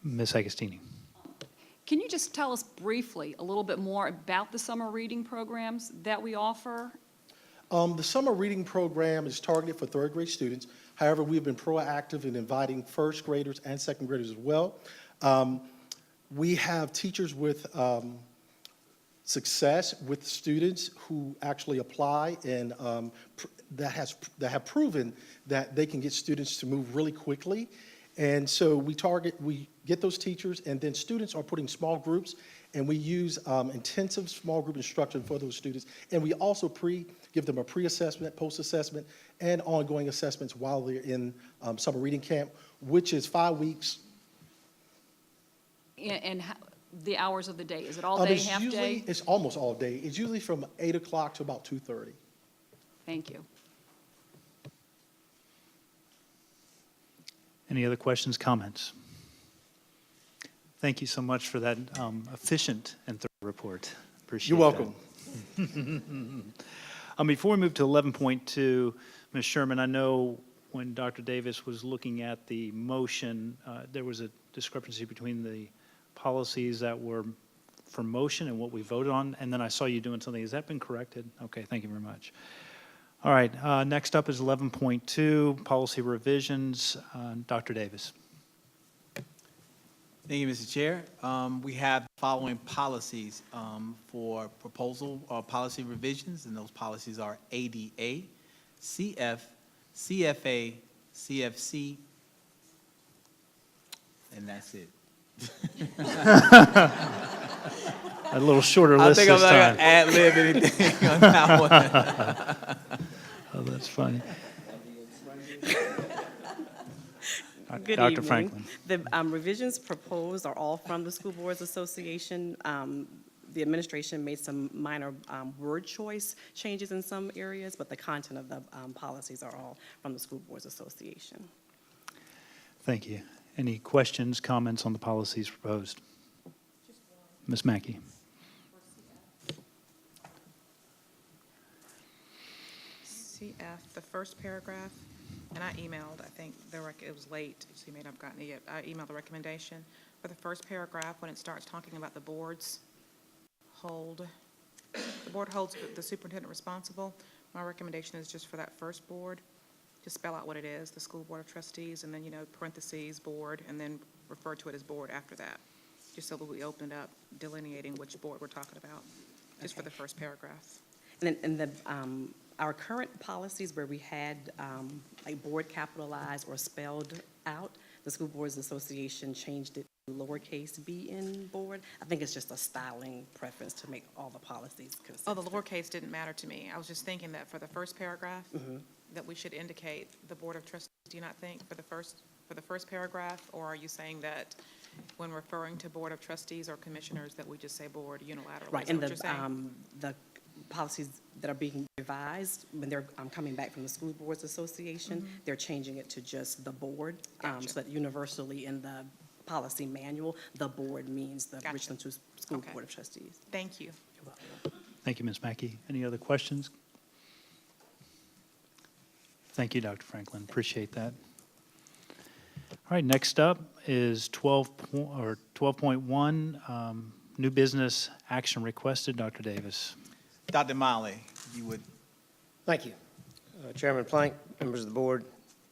Ms. Agostini. Can you just tell us briefly a little bit more about the summer reading programs that we offer? The summer reading program is targeted for 3rd grade students. However, we've been proactive in inviting 1st graders and 2nd graders as well. We have teachers with success with students who actually apply and that have proven that they can get students to move really quickly. And so we get those teachers, and then students are put in small groups, and we use intensive small group instruction for those students. And we also give them a pre-assessment, post-assessment, and ongoing assessments while they're in summer reading camp, which is 5 weeks. And the hours of the day, is it all day, half day? It's almost all day. It's usually from 8 o'clock to about 2:30. Thank you. Any other questions, comments? Thank you so much for that efficient and thorough report. Appreciate You're that. welcome. Before we move to 11.2, Ms. Sherman, I know when Dr. Davis was looking at the motion, there was a discrepancy between the policies that were for motion and what we voted on, and then I saw you doing something. Has that been corrected? Okay, thank you very much. All right, next up is 11.2, policy revisions. Dr. Davis. Thank you, Mr. Chair. We have the following policies for proposal or policy revisions, and those policies are ADA, CF, CFA, CFC, and that's it. a little shorter I list think this I'm not time. gonna ad-lib anything on that one. Oh, that's funny. Good Dr. evening. Franklin. The revisions proposed are all from the School Boards Association. The administration made some minor word choice changes in some areas, but the content of the policies are all from the School Boards Association. Thank you. Any questions, comments on the policies proposed? Ms. Mackey. CF, the first paragraph, and I emailed, I think, it was late, so you may not have gotten it yet. I emailed the recommendation. For the first paragraph, when it starts talking about the board holds the superintendent responsible. My recommendation is just for that first board, to spell out what it is, the School Board of Trustees, and then, parentheses, board, and then refer to it as board after that, just so that we open it up, delineating which board we're talking about, just for the first paragraph. And then our current policies where we had a board capitalized or spelled out, the School Boards Association changed it to lowercase b in board. I think it's just a styling preference to make all the policies consistent. Oh, the lowercase didn't matter to me. I was just thinking that for the first paragraph, that we should indicate the Board of Trustees, do you not think, for the first paragraph? Or are you saying that when referring to Board of Trustees or commissioners, that we just say board unilaterally? Right, Is and that what you're saying? the policies that are being revised, when they're coming back from the School Boards Association, they're changing it to just the board, Gotcha. so that universally in the policy manual, the board means the Gotcha. Richland School Okay. Board of Trustees. Thank you. You're welcome. Thank you, Ms. Mackey. Any other questions? Thank you, Dr. Franklin. Appreciate that. All right, next up is 12.1, new business action requested. Dr. Davis. Dr. Miley, you would. Thank you. Chairman Plank, members of the board,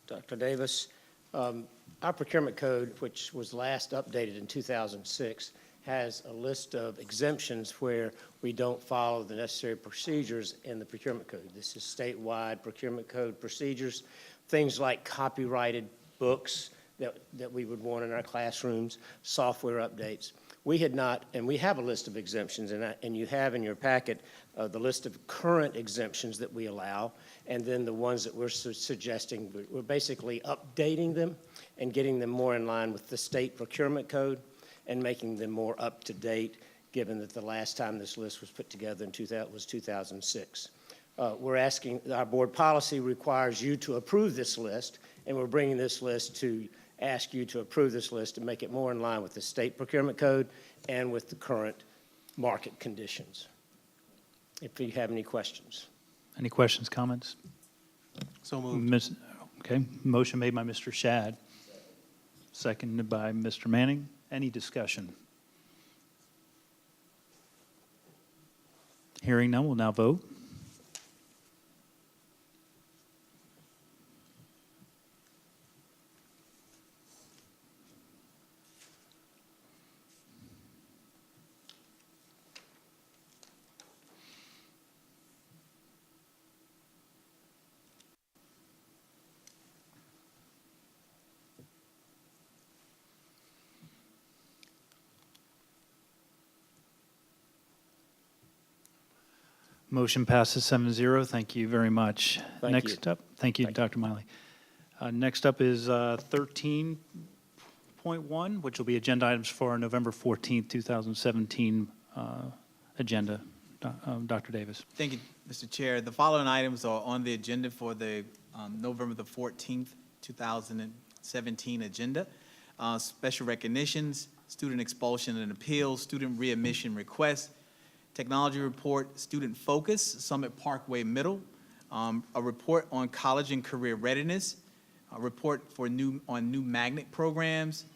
Dr. Davis. Our procurement code, which was last updated in 2006, has a list of exemptions where we don't follow the necessary procedures in the procurement code. This is statewide procurement code procedures, things like copyrighted books that we would want in our classrooms, software updates. We had not, and we have a list of exemptions, and you have in your packet the list of current exemptions that we allow, and then the ones that we're suggesting. We're basically updating them and getting them more in line with the state procurement code and making them more up to date, given that the last time this list was put together was 2006. We're asking, our board policy requires you to approve this list, and we're bringing this list to ask you to approve this list to make it more in line with the state procurement code and with the current market conditions. If you have any questions. Any questions, comments? So moved. Okay, motion made by Mr. Shad, seconded by Mr. Manning. Any discussion? Hearing none, we'll now vote. Motion passes 7-0. Thank you very much. Thank Next up, thank you, Dr. Miley. Next up is 13.1, which will be agenda items for our November 14th, 2017 agenda. Dr. Davis. Thank you, Mr. Chair. The following items are on the agenda for the November the 14th, 2017 agenda. Special recognitions, student expulsion and appeals, student readmission requests, technology report, student focus, Summit Parkway Middle, a report on college and career readiness, a report on new magnet programs,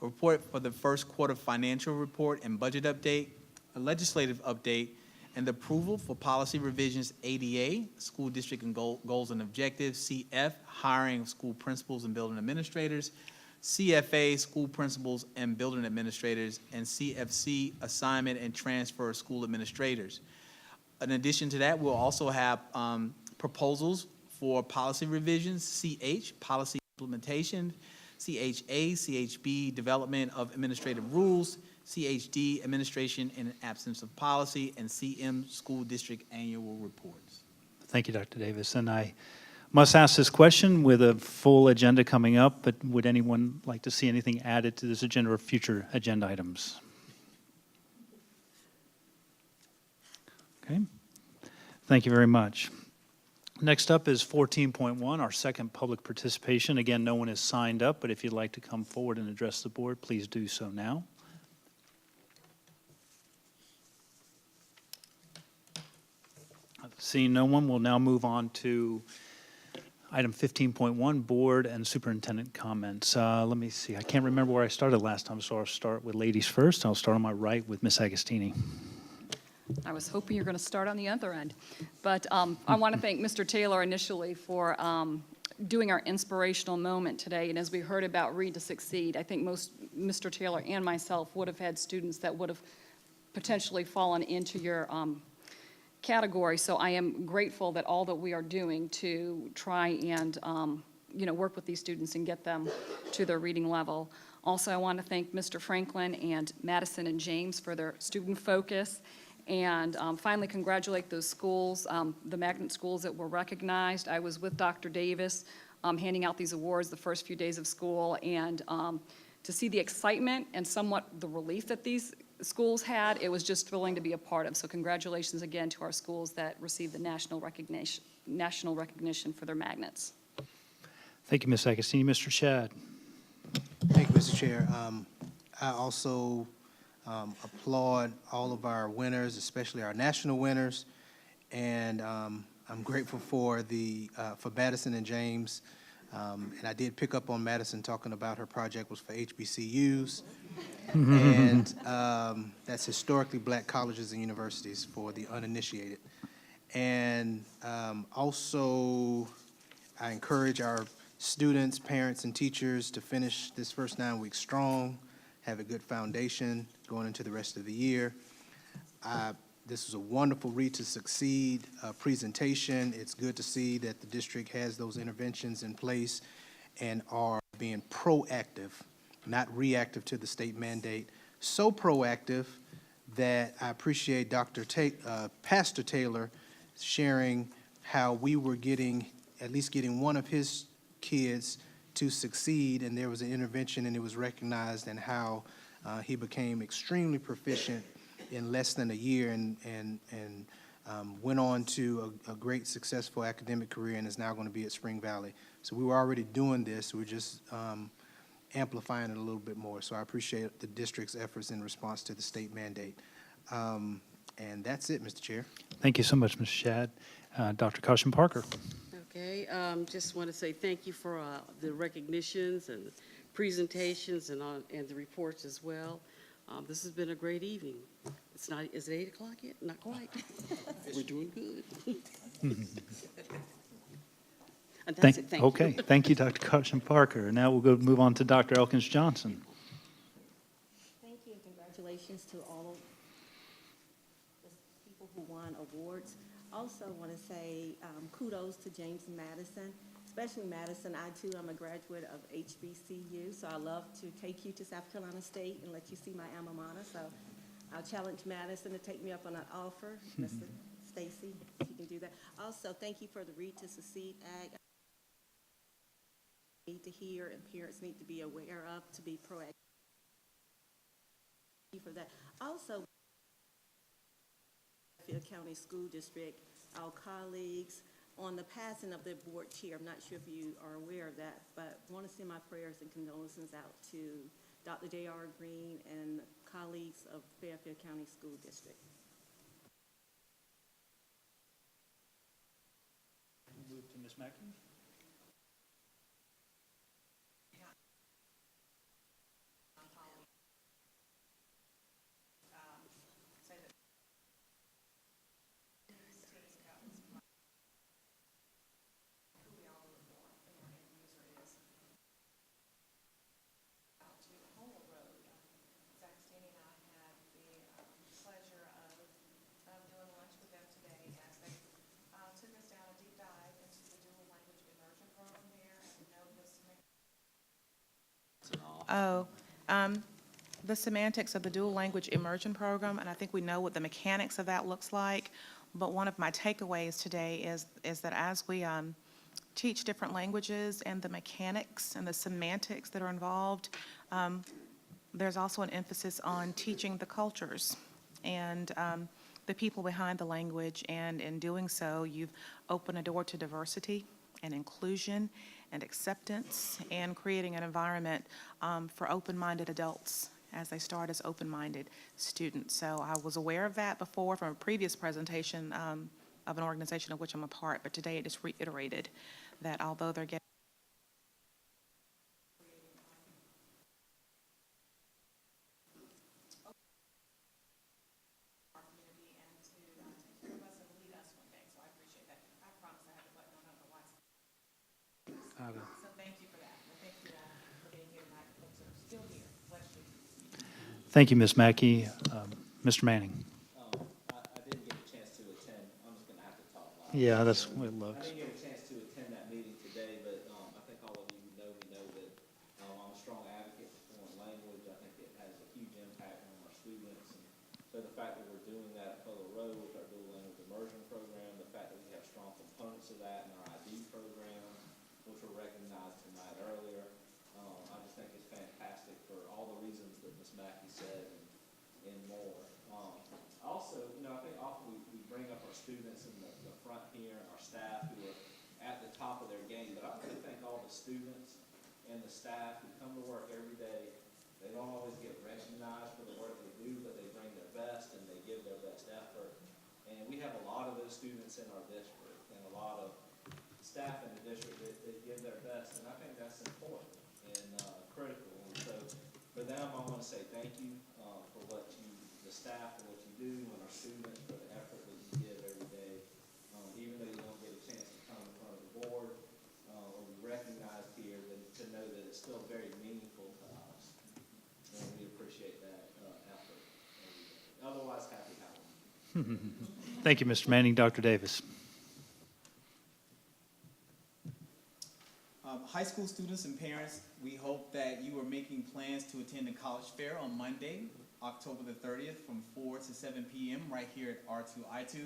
a report for the first quarter financial report and budget update, a legislative update, and the approval for policy revisions ADA, school district and goals and objectives, CF, hiring of school principals and building administrators, CFA, school principals and building administrators, and CFC, assignment and transfer of school administrators. In addition to that, we'll also have proposals for policy revisions, CH, policy implementation, CHA, CHB, development of administrative rules, CHD Administration in an absence of policy, and CM School District Annual Reports. Thank you, Dr. Davis. And I must ask this question with a full agenda coming up, but would anyone like to see anything added to this agenda or future agenda items? Okay. Thank you very much. Next up is 14.1, our second public participation. Again, no one is signed up, but if you'd like to come forward and address the board, please do so now. Seeing no one, we'll now move on to item 15.1, board and superintendent comments. Let me see. I can't remember where I started last time, so I'll start with ladies first. I'll start on my right with Ms. Agostini. I was hoping you were going to start on the other end. But I want to thank Mr. Taylor initially for doing our inspirational moment today. And as we heard about Read to Succeed, I think Mr. Taylor and myself would have had students that would have potentially fallen into your category. So I am grateful that all that we are doing to try and work with these students and get them to their reading level. Also, I want to thank Mr. Franklin and Madison and James for their student focus. And finally, congratulate those schools, the magnet schools that were recognized. I was with Dr. Davis handing out these awards the first few days of school, and to see the excitement and somewhat the relief that these schools had, it was just thrilling to be a part of. So congratulations again to our schools that received the national recognition for their magnets. Thank you, Ms. Agostini. Mr. Shad. Thank you, Mr. Chair. I also applaud all of our winners, especially our national winners, and I'm grateful for Madison and James. And I did pick up on Madison talking about her project was for HBCUs, and that's historically black colleges and universities for the uninitiated. And also, I encourage our students, parents, and teachers to finish this first 9 weeks strong, have a good foundation going into the rest of the year. This was a wonderful Read to Succeed presentation. It's good to see that the district has those interventions in place and are being proactive, not reactive to the state mandate. So proactive that I appreciate Pastor Taylor sharing how we were getting one of his kids to succeed, and there was an intervention and it was recognized, and how he became extremely proficient in less than a year and went on to a great successful academic career and is now going to be at Spring Valley. So we were already doing this, we're just amplifying it a little bit more. So I appreciate the district's efforts in response to the state mandate. And that's it, Mr. Chair. Thank you so much, Mr. Shad. Dr. Caution Parker. Okay, just want to say thank you for the recognitions and presentations and the reports as well. This has been a great evening. Is it 8 o'clock yet? Not quite. We're doing good. And that's it. Thank you. Okay, thank you, Dr. Caution Parker. Now we'll move on to Dr. Elkins Johnson. Thank you, and congratulations to all of the people who won awards. Also want to say kudos to James and Madison, especially Madison. I, too, I'm a graduate of HBCU, so I love to take you to South Carolina State and let you see my alma mater. So I'll challenge Madison to take me up on that offer. Mr. Stacy, if you can do that. Also, thank you for the Read to Succeed Act. Need to hear and parents need to be aware of to be proactive. Thank you for that. Also, Fairfield County School District, our colleagues on the passing of their board chair. I'm not sure if you are aware of that, but I want to send my prayers and condolences out to Dr. J.R. Green and colleagues of Fairfield County School District. Move to Ms. Mackey. the semantics of the dual language immersion program, and I think we know what the mechanics of that looks like. But one of my takeaways today is that as we teach different languages and the mechanics and the semantics that are involved, there's also an emphasis on teaching the cultures and the people behind the language, and in doing so, you've opened a door to diversity and inclusion and acceptance and creating an environment for open-minded adults as they start as open-minded students. So I was aware of that before from a previous presentation of an organization of which I'm a part, but today it just reiterated that although they're getting So thank you for that. And thank you all for being here tonight. Folks are still here. Bless you. Thank you, Ms. Mackey. Mr. Manning. I didn't get a chance to attend. I'm just going to have to talk loud. Yeah, that's what it I looks. didn't get a chance to attend that meeting today, but I think all of you know me know that I'm a strong advocate for foreign language. I think it has a huge impact on our students. And so the fact that we're doing that at Fellow Road with our dual language immersion program, the fact that we have strong components of that in our ID program, which were recognized tonight earlier, I just think it's fantastic for all the reasons that Ms. Mackey said and more. Also, I think often we bring up our students in the front here and our staff who are at the top of their game, but I really thank all the students and the staff who come to work every day. They don't always get recognized for the work they do, but they bring their best and they give their best effort. And we have a lot of those students in our district and a lot of staff in the district that give their best, and I think that's important and critical. And so for them, I want to say thank you for the staff, for what you do, and our students for the effort that you give every day. Even though you don't get a chance to come in front of the board or be recognized here, to know that it's still very meaningful to us, and we appreciate that effort every day. Otherwise, happy Halloween. Thank you, Mr. Manning. Dr. Davis. High school students and parents, we hope that you are making plans to attend the college fair on Monday, October the 30th from 4 to 7 p.m. right here at R2I2.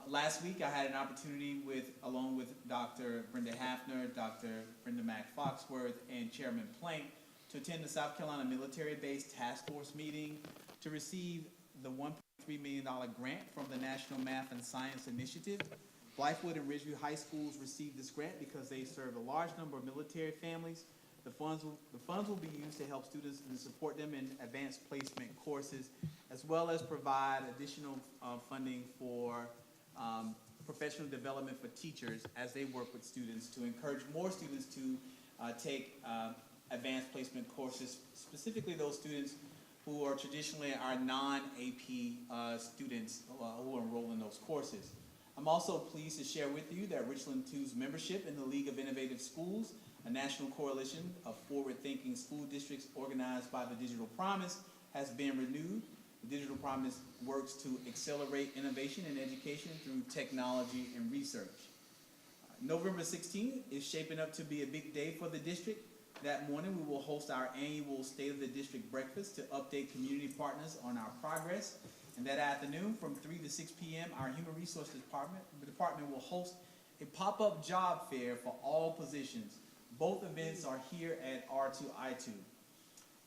Last week I had an opportunity along with Dr. Brenda Hafner, Dr. Brenda Mack Foxworth, and Chairman Plank to attend the South Carolina Military Base Task Force meeting to receive the $1.3 million grant from the National Math and Science Initiative. Blythewood and Ridgeview High Schools received this grant because they serve a large number of military families. The funds will be used to help students and support them in advanced placement courses, as well as provide additional funding for professional development for teachers as they work with students to encourage more students to take advanced placement courses, specifically those students who are traditionally our non-AP students who enroll in those courses. I'm also pleased to share with you that Richland 2's membership in the League of Innovative Schools, a national coalition of forward-thinking school districts organized by the Digital Promise, has been renewed. The Digital Promise works to accelerate innovation in education through technology and research. November 16th is shaping up to be a big day for the district. That morning, we will host our annual State of the District breakfast to update community partners on our progress. And that afternoon, from 3 to 6 p.m., our Human Resources Department will host a pop-up job fair for all positions. Both events are here at R2I2.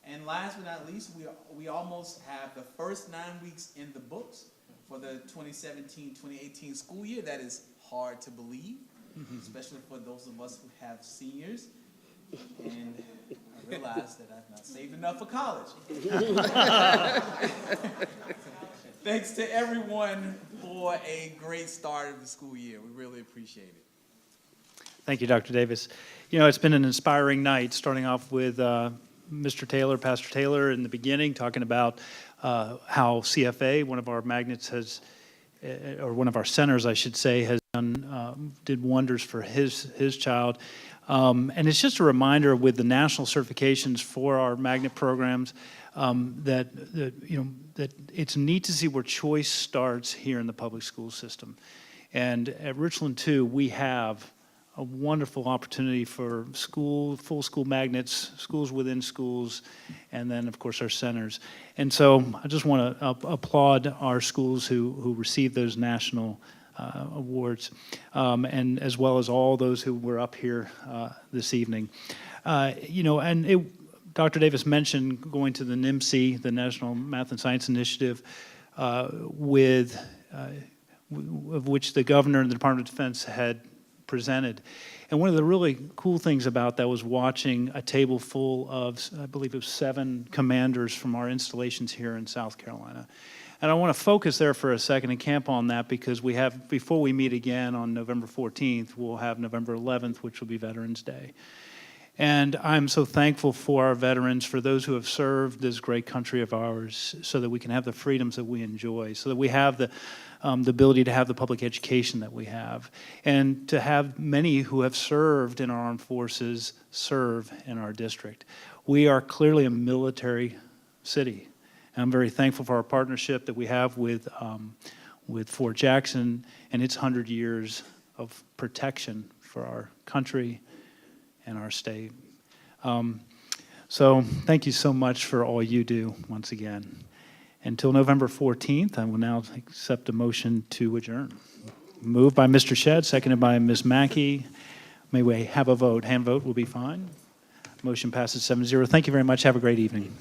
And last but not least, we almost have the first 9 weeks in the books for the 2017-2018 school year. That is hard to believe, especially for those of us who have seniors. And I realized that I've not saved enough for college. Thanks to everyone for a great start of the school year. We really appreciate it. Thank you, Dr. Davis. It's been an inspiring night, starting off with Mr. Taylor, Pastor Taylor, in the beginning, talking about how CFA, one of our magnets or one of our centers, I should say, has did wonders for his child. And it's just a reminder with the national certifications for our magnet programs that it's neat to see where choice starts here in the public school system. And at Richland 2, we have a wonderful opportunity for full school magnets, schools within schools, and then, of course, our centers. And so I just want to applaud our schools who received those national awards, and as well as all those who were up here this evening. Dr. Davis mentioned going to the NIMSI, the National Math and Science Initiative, of which the governor and the Department of Defense had presented. And one of the really cool things about that was watching a table full of, I believe it was 7 commanders from our installations here in South Carolina. And I want to focus there for a second and camp on that, because we have, before we meet again on November 14th, we'll have November 11th, which will be Veterans Day. And I'm so thankful for our veterans, for those who have served this great country of ours, so that we can have the freedoms that we enjoy, so that we have the ability to have the public education that we have, and to have many who have served in our armed forces serve in our district. We are clearly a military city. And I'm very thankful for our partnership that we have with Fort Jackson and its 100 years of protection for our country and our state. So thank you so much for all you do once again. Until November 14th, I will now accept a motion to adjourn. Moved by Mr. Shedd, seconded by Ms. Mackey. May we have a vote? Hand vote will be fine. Motion passes 7-0. Thank you very much. Have a great evening.